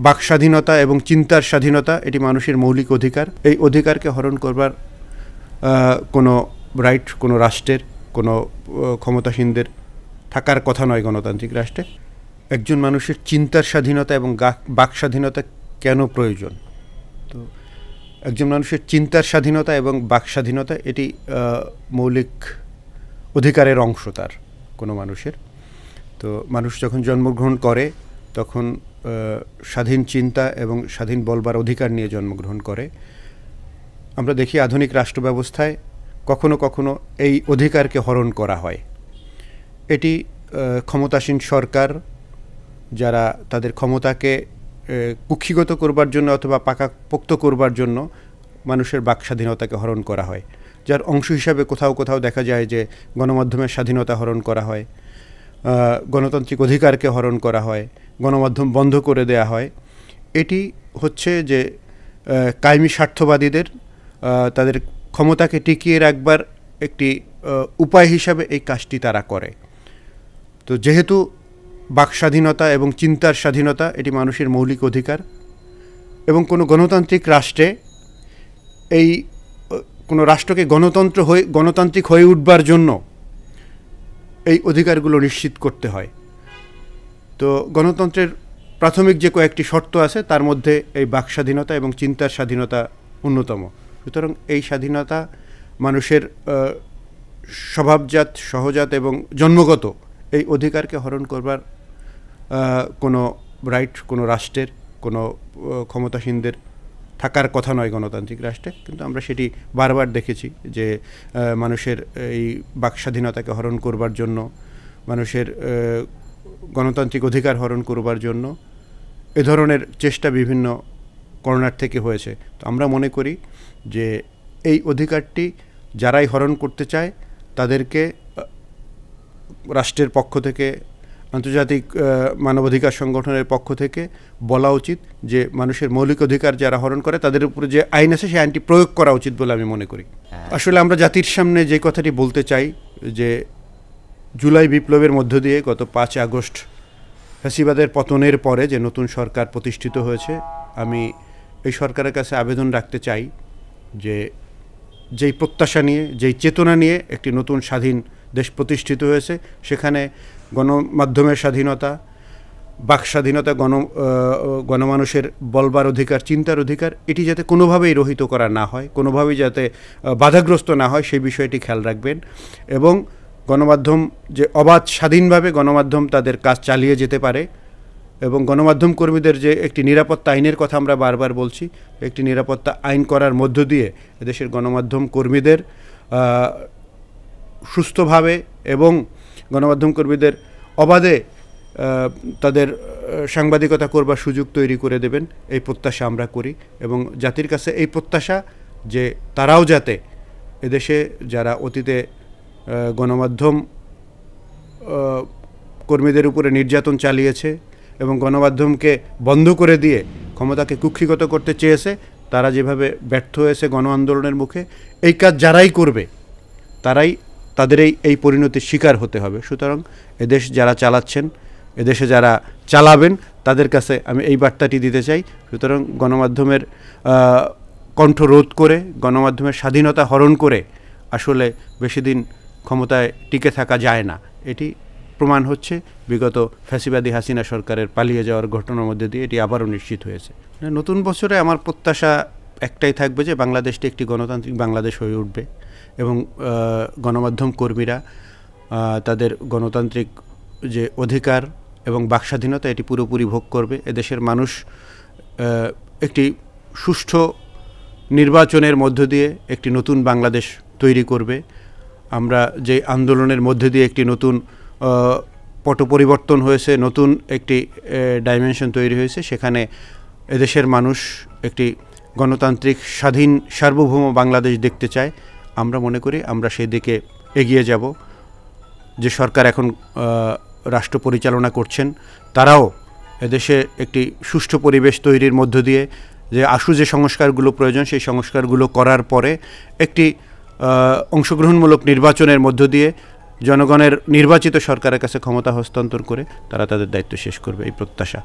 বাক স্বাধীনতা এবং চিন্তার স্বাধীনতা এটি মানুষের মৌলিক অধিকার। এই অধিকারকে হরণ করবার কোনো রাইট কোনো রাষ্ট্রের কোনো ক্ষমতাসীনদের থাকার কথা নয় গণতান্ত্রিক রাষ্ট্রে। একজন মানুষের চিন্তার স্বাধীনতা এবং বাক স্বাধীনতা কেন প্রয়োজন? তো একজন মানুষের চিন্তার স্বাধীনতা এবং বাক স্বাধীনতা এটি মৌলিক অধিকারের অংশ তার কোনো মানুষের। তো মানুষ যখন জন্মগ্রহণ করে তখন স্বাধীন চিন্তা এবং স্বাধীন বলবার অধিকার নিয়ে জন্মগ্রহণ করে। আমরা দেখি আধুনিক রাষ্ট্র ব্যবস্থায় কখনো কখনো এই অধিকারকে হরণ করা হয়। এটি ক্ষমতাসীন সরকার যারা তাদের ক্ষমতাকে কুক্ষিগত করবার জন্য অথবা পাকাপোক্ত করবার জন্য মানুষের বাক স্বাধীনতাকে হরণ করা হয়, যার অংশ হিসাবে কোথাও কোথাও দেখা যায় যে গণমাধ্যমের স্বাধীনতা হরণ করা হয়, গণতান্ত্রিক অধিকারকে হরণ করা হয়, গণমাধ্যম বন্ধ করে দেয়া হয়। এটি হচ্ছে যে কায়েমি স্বার্থবাদীদের তাদের ক্ষমতাকে টিকিয়ে রাখবার একটি উপায় হিসাবে এই কাজটি তারা করে। তো যেহেতু বাক স্বাধীনতা এবং চিন্তার স্বাধীনতা এটি মানুষের মৌলিক অধিকার এবং কোনো গণতান্ত্রিক রাষ্ট্রে এই কোনো রাষ্ট্রকে গণতান্ত্রিক হয়ে উঠবার জন্য এই অধিকারগুলো নিশ্চিত করতে হয়। তো গণতন্ত্রের প্রাথমিক যে কয়েকটি শর্ত আছে তার মধ্যে এই বাক স্বাধীনতা এবং চিন্তার স্বাধীনতা অন্যতম। সুতরাং এই স্বাধীনতা মানুষের স্বভাবজাত সহজাত এবং জন্মগত এই অধিকারকে হরণ করবার কোনো রাইট কোনো রাষ্ট্রের কোনো ক্ষমতাসীনদের থাকার কথা নয় গণতান্ত্রিক রাষ্ট্রে। কিন্তু আমরা সেটি বারবার দেখেছি যে মানুষের এই বাক স্বাধীনতাকে হরণ করবার জন্য, মানুষের গণতান্ত্রিক অধিকার হরণ করবার জন্য এ ধরনের চেষ্টা বিভিন্ন কর্নার থেকে হয়েছে। তো আমরা মনে করি যে এই অধিকারটি যারাই হরণ করতে চায় তাদেরকে রাষ্ট্রের পক্ষ থেকে, আন্তর্জাতিক মানবাধিকার সংগঠনের পক্ষ থেকে বলা উচিত যে মানুষের মৌলিক অধিকার যারা হরণ করে তাদের উপরে যে আইন আছে সেই আইনটি প্রয়োগ করা উচিত বলে আমি মনে করি। আসলে আমরা জাতির সামনে যে কথাটি বলতে চাই যে জুলাই বিপ্লবের মধ্য দিয়ে গত 5 আগস্ট ফ্যাসিবাদের পতনের পরে যে নতুন সরকার প্রতিষ্ঠিত হয়েছে, আমি এই সরকারের কাছে আবেদন রাখতে চাই যে যেই প্রত্যাশা নিয়ে, যেই চেতনা নিয়ে একটি নতুন স্বাধীন দেশ প্রতিষ্ঠিত হয়েছে, সেখানে গণমাধ্যমের স্বাধীনতা, বাক স্বাধীনতা, গণমানুষের বলবার অধিকার, চিন্তার অধিকার এটি যাতে কোনোভাবেই রহিত করা না হয়, কোনোভাবেই যাতে বাধাগ্রস্ত না হয় সেই বিষয়টি খেয়াল রাখবেন। এবং গণমাধ্যম যে অবাধ স্বাধীনভাবে গণমাধ্যম তাদের কাজ চালিয়ে যেতে পারে এবং গণমাধ্যম কর্মীদের যে একটি নিরাপত্তা আইনের কথা আমরা বারবার বলছি, একটি নিরাপত্তা আইন করার মধ্য দিয়ে এদেশের গণমাধ্যম কর্মীদের সুস্থভাবে এবং গণমাধ্যম কর্মীদের অবাধে তাদের সাংবাদিকতা করবার সুযোগ তৈরি করে দেবেন, এই প্রত্যাশা আমরা করি। এবং জাতির কাছে এই প্রত্যাশা যে তারাও যাতে এদেশে যারা অতীতে গণমাধ্যম কর্মীদের উপরে নির্যাতন চালিয়েছে এবং গণমাধ্যমকে বন্ধ করে দিয়ে ক্ষমতাকে কুক্ষিগত করতে চেয়েছে, তারা যেভাবে ব্যর্থ হয়েছে গণ আন্দোলনের মুখে, এই কাজ যারাই করবে তারাই তাদের এই পরিণতির শিকার হতে হবে। সুতরাং এদেশ যারা চালাচ্ছেন, এদেশে যারা চালাবেন তাদের কাছে আমি এই বার্তাটি দিতে চাই। সুতরাং গণমাধ্যমের কণ্ঠ রোধ করে, গণমাধ্যমের স্বাধীনতা হরণ করে আসলে বেশি দিন ক্ষমতায় টিকে থাকা যায় না। এটি প্রমাণ হচ্ছে বিগত ফ্যাসিবাদী হাসিনা সরকারের পালিয়ে যাওয়ার ঘটনার মধ্যে দিয়ে এটি আবারও নিশ্চিত হয়েছে। নতুন বছরে আমার প্রত্যাশা একটাই থাকবে যে বাংলাদেশটি একটি গণতান্ত্রিক বাংলাদেশ হয়ে উঠবে এবং গণমাধ্যম কর্মীরা তাদের গণতান্ত্রিক যে অধিকার এবং বাক স্বাধীনতা এটি পুরোপুরি ভোগ করবে। এদেশের মানুষ একটি সুষ্ঠু নির্বাচনের মধ্য দিয়ে একটি নতুন বাংলাদেশ তৈরি করবে। আমরা যে আন্দোলনের মধ্যে দিয়ে একটি নতুন পট পরিবর্তন হয়েছে, নতুন একটি ডাইমেনশন তৈরি হয়েছে, সেখানে এদেশের মানুষ একটি গণতান্ত্রিক স্বাধীন সার্বভৌম বাংলাদেশ দেখতে চায়। আমরা মনে করি আমরা সেই দিকে এগিয়ে যাব। যে সরকার এখন রাষ্ট্র পরিচালনা করছেন তারাও এদেশে একটি সুষ্ঠু পরিবেশ তৈরির মধ্য দিয়ে যে যে সংস্কারগুলো প্রয়োজন সেই সংস্কারগুলো করার পরে একটি অংশগ্রহণমূলক নির্বাচনের মধ্য দিয়ে জনগণের নির্বাচিত সরকারের কাছে ক্ষমতা হস্তান্তর করে তারা তাদের দায়িত্ব শেষ করবে, এই প্রত্যাশা।